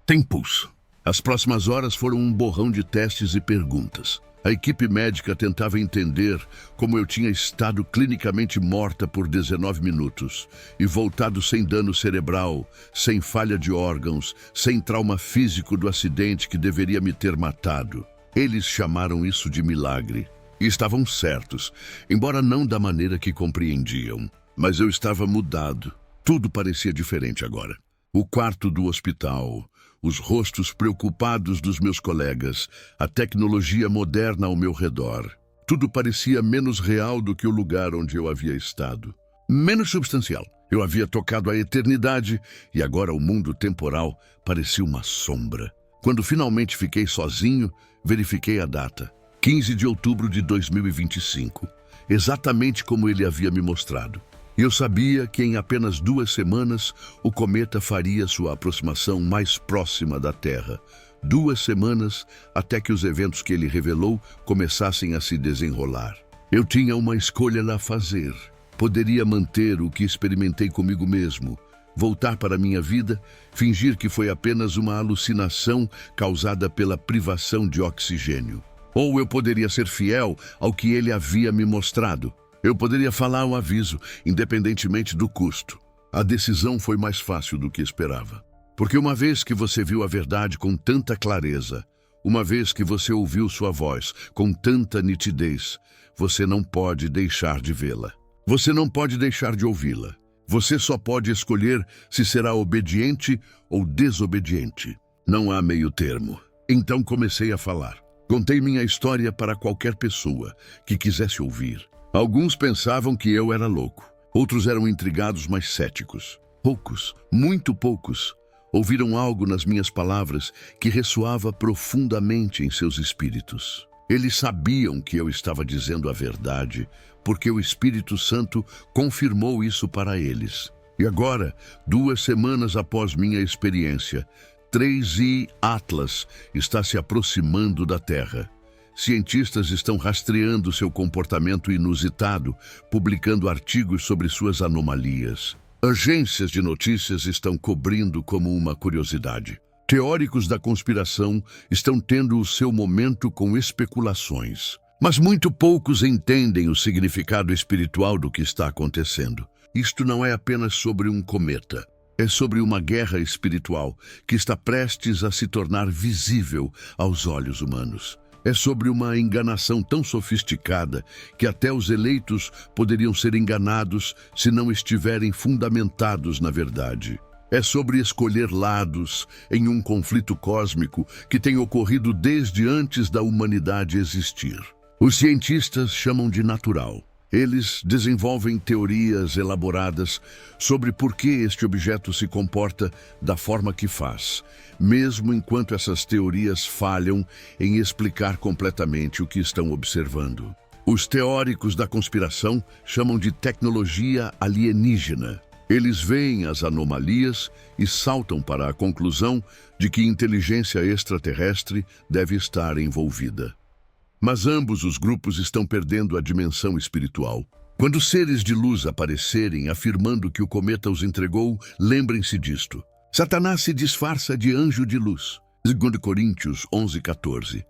Tem pulso. As próximas horas foram um borrão de testes e perguntas. A equipe médica tentava entender como eu tinha estado clinicamente morta por 19 minutos e voltado sem dano cerebral, sem falha de órgãos, sem trauma físico do acidente que deveria me ter matado. Eles chamaram isso de milagre. E estavam certos, embora não da maneira que compreendiam. Mas eu estava mudado. Tudo parecia diferente agora. O quarto do hospital, os rostos preocupados dos meus colegas, a tecnologia moderna ao meu redor. Tudo parecia menos real do que o lugar onde eu havia estado. Menos substancial. Eu havia tocado a eternidade e agora o mundo temporal parecia uma sombra. Quando finalmente fiquei sozinho, verifiquei a data. 15 de outubro de 2025. Exatamente como ele havia me mostrado. Eu sabia que em apenas 2 semanas o cometa faria sua aproximação mais próxima da Terra. 2 semanas até que os eventos que ele revelou começassem a se desenrolar. Eu tinha uma escolha a fazer. Poderia manter o que experimentei comigo mesmo, voltar para minha vida, fingir que foi apenas uma alucinação causada pela privação de oxigênio. Ou eu poderia ser fiel ao que ele havia me mostrado. Eu poderia falar um aviso, independentemente do custo. A decisão foi mais fácil do que esperava. Porque uma vez que você viu a verdade com tanta clareza, uma vez que você ouviu sua voz com tanta nitidez, você não pode deixar de vê-la. Você não pode deixar de ouvi-la. Você só pode escolher se será obediente ou desobediente. Não há meio termo. Então comecei a falar. Contei minha história para qualquer pessoa que quisesse ouvir. Alguns pensavam que eu era louco. Outros eram intrigados, mas céticos. Poucos, muito poucos, ouviram algo nas minhas palavras que ressoava profundamente em seus espíritos. Eles sabiam que eu estava dizendo a verdade, porque o Espírito Santo confirmou isso para eles. E agora, 2 semanas após minha experiência, 3I Atlas está se aproximando da Terra. Cientistas estão rastreando seu comportamento inusitado, publicando artigos sobre suas anomalias. Agências de notícias estão cobrindo como uma curiosidade. Teóricos da conspiração estão tendo o seu momento com especulações. Mas muito poucos entendem o significado espiritual do que está acontecendo. Isto não é apenas sobre um cometa. É sobre uma guerra espiritual que está prestes a se tornar visível aos olhos humanos. É sobre uma enganação tão sofisticada que até os eleitos poderiam ser enganados se não estiverem fundamentados na verdade. É sobre escolher lados em um conflito cósmico que tem ocorrido desde antes da humanidade existir. Os cientistas chamam de natural. Eles desenvolvem teorias elaboradas sobre por que este objeto se comporta da forma que faz, mesmo enquanto essas teorias falham em explicar completamente o que estão observando. Os teóricos da conspiração chamam de tecnologia alienígena. Eles veem as anomalias e saltam para a conclusão de que inteligência extraterrestre deve estar envolvida. Mas ambos os grupos estão perdendo a dimensão espiritual. Quando seres de luz aparecerem afirmando que o cometa os entregou, lembrem-se disto. Satanás se disfarça de anjo de luz. 2 Coríntios 11:14.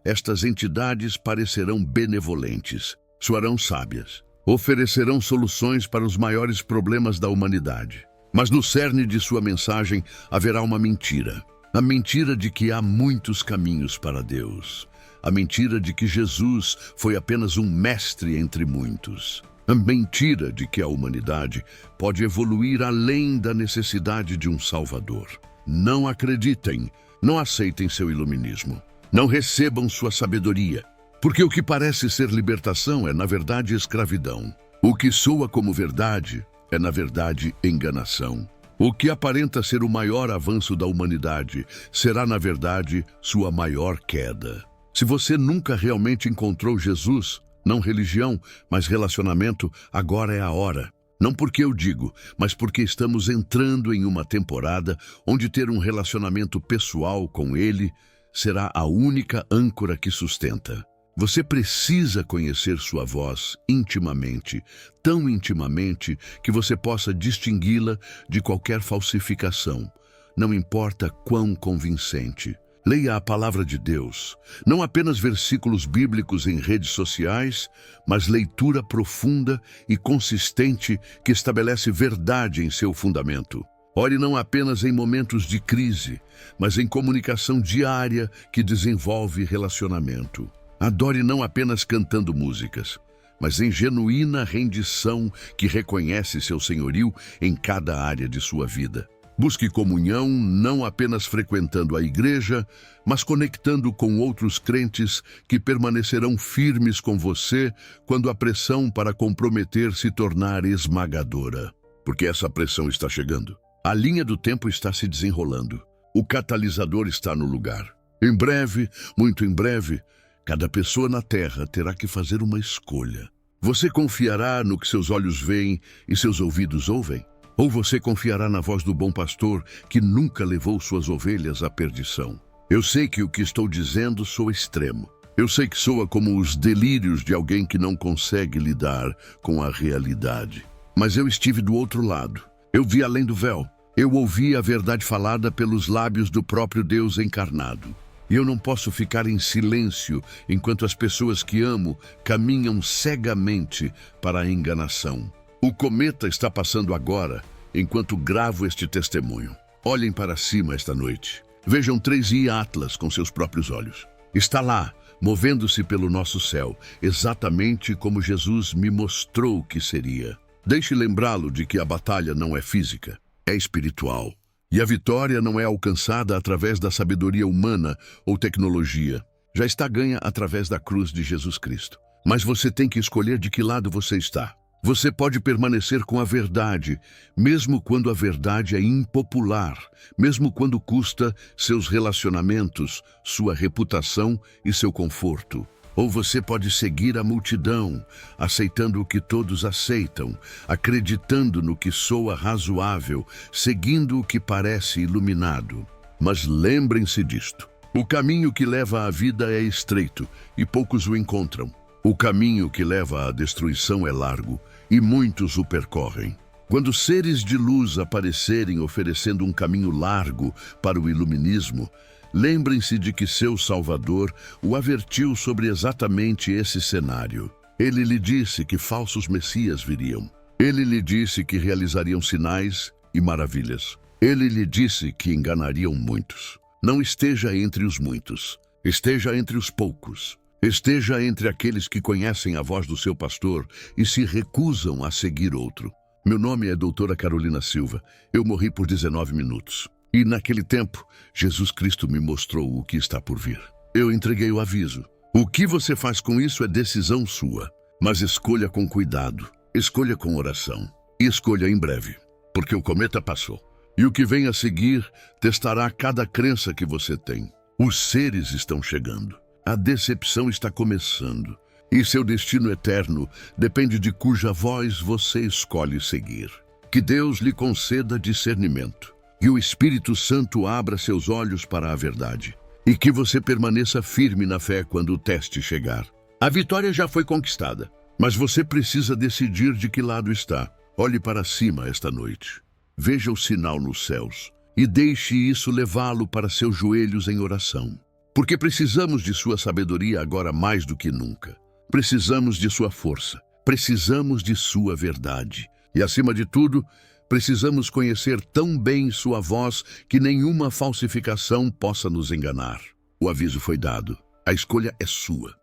Estas entidades parecerão benevolentes, soarão sábias, oferecerão soluções para os maiores problemas da humanidade. Mas no cerne de sua mensagem haverá uma mentira. A mentira de que há muitos caminhos para Deus. A mentira de que Jesus foi apenas um mestre entre muitos. A mentira de que a humanidade pode evoluir além da necessidade de um Salvador. Não acreditem, não aceitem seu iluminismo. Não recebam sua sabedoria, porque o que parece ser libertação é, na verdade, escravidão. O que soa como verdade é, na verdade, enganação. O que aparenta ser o maior avanço da humanidade será, na verdade, sua maior queda. Se você nunca realmente encontrou Jesus, não religião, mas relacionamento, agora é a hora. Não porque eu digo, mas porque estamos entrando em uma temporada onde ter um relacionamento pessoal com Ele será a única âncora que sustenta. Você precisa conhecer sua voz intimamente, tão intimamente que você possa distingui-la de qualquer falsificação, não importa quão convincente. Leia a palavra de Deus, não apenas versículos bíblicos em redes sociais, mas leitura profunda e consistente que estabelece verdade em seu fundamento. Ore não apenas em momentos de crise, mas em comunicação diária que desenvolve relacionamento. Adore não apenas cantando músicas, mas em genuína rendição que reconhece seu senhorio em cada área de sua vida. Busque comunhão não apenas frequentando a igreja, mas conectando com outros crentes que permanecerão firmes com você quando a pressão para comprometer se tornar esmagadora. Porque essa pressão está chegando. A linha do tempo está se desenrolando. O catalisador está no lugar. Em breve, muito em breve, cada pessoa na Terra terá que fazer uma escolha. Você confiará no que seus olhos veem e seus ouvidos ouvem? Ou você confiará na voz do bom pastor que nunca levou suas ovelhas à perdição? Eu sei que o que estou dizendo soa extremo. Eu sei que soa como os delírios de alguém que não consegue lidar com a realidade. Mas eu estive do outro lado. Eu vi além do véu. Eu ouvi a verdade falada pelos lábios do próprio Deus encarnado. E eu não posso ficar em silêncio enquanto as pessoas que amo caminham cegamente para a enganação. O cometa está passando agora, enquanto gravo este testemunho. Olhem para cima esta noite. Vejam 3i Atlas com seus próprios olhos. Está lá, movendo-se pelo nosso céu, exatamente como Jesus me mostrou que seria. Deixe lembrá-lo de que a batalha não é física, é espiritual. E a vitória não é alcançada através da sabedoria humana ou tecnologia. Já está ganha através da cruz de Jesus Cristo. Mas você tem que escolher de que lado você está. Você pode permanecer com a verdade, mesmo quando a verdade é impopular, mesmo quando custa seus relacionamentos, sua reputação e seu conforto. Ou você pode seguir a multidão, aceitando o que todos aceitam, acreditando no que soa razoável, seguindo o que parece iluminado. Mas lembrem-se disto: o caminho que leva à vida é estreito e poucos o encontram. O caminho que leva à destruição é largo e muitos o percorrem. Quando seres de luz aparecerem oferecendo um caminho largo para o iluminismo, lembrem-se de que seu Salvador o avertiu sobre exatamente esse cenário. Ele lhe disse que falsos messias viriam. Ele lhe disse que realizariam sinais e maravilhas. Ele lhe disse que enganariam muitos. Não esteja entre os muitos. Esteja entre os poucos. Esteja entre aqueles que conhecem a voz do seu pastor e se recusam a seguir outro. Meu nome é Doutora Carolina Silva. Eu morri por 19 minutos. E naquele tempo, Jesus Cristo me mostrou o que está por vir. Eu entreguei o aviso. O que você faz com isso é decisão sua. Mas escolha com cuidado, escolha com oração. E escolha em breve, porque o cometa passou. E o que vem a seguir testará cada crença que você tem. Os seres estão chegando. A decepção está começando. E seu destino eterno depende de cuja voz você escolhe seguir. Que Deus lhe conceda discernimento. Que o Espírito Santo abra seus olhos para a verdade. E que você permaneça firme na fé quando o teste chegar. A vitória já foi conquistada, mas você precisa decidir de que lado está. Olhe para cima esta noite. Veja o sinal nos céus e deixe isso levá-lo para seus joelhos em oração. Porque precisamos de sua sabedoria agora mais do que nunca. Precisamos de sua força, precisamos de sua verdade. E, acima de tudo, precisamos conhecer tão bem sua voz que nenhuma falsificação possa nos enganar. O aviso foi dado, a escolha é sua.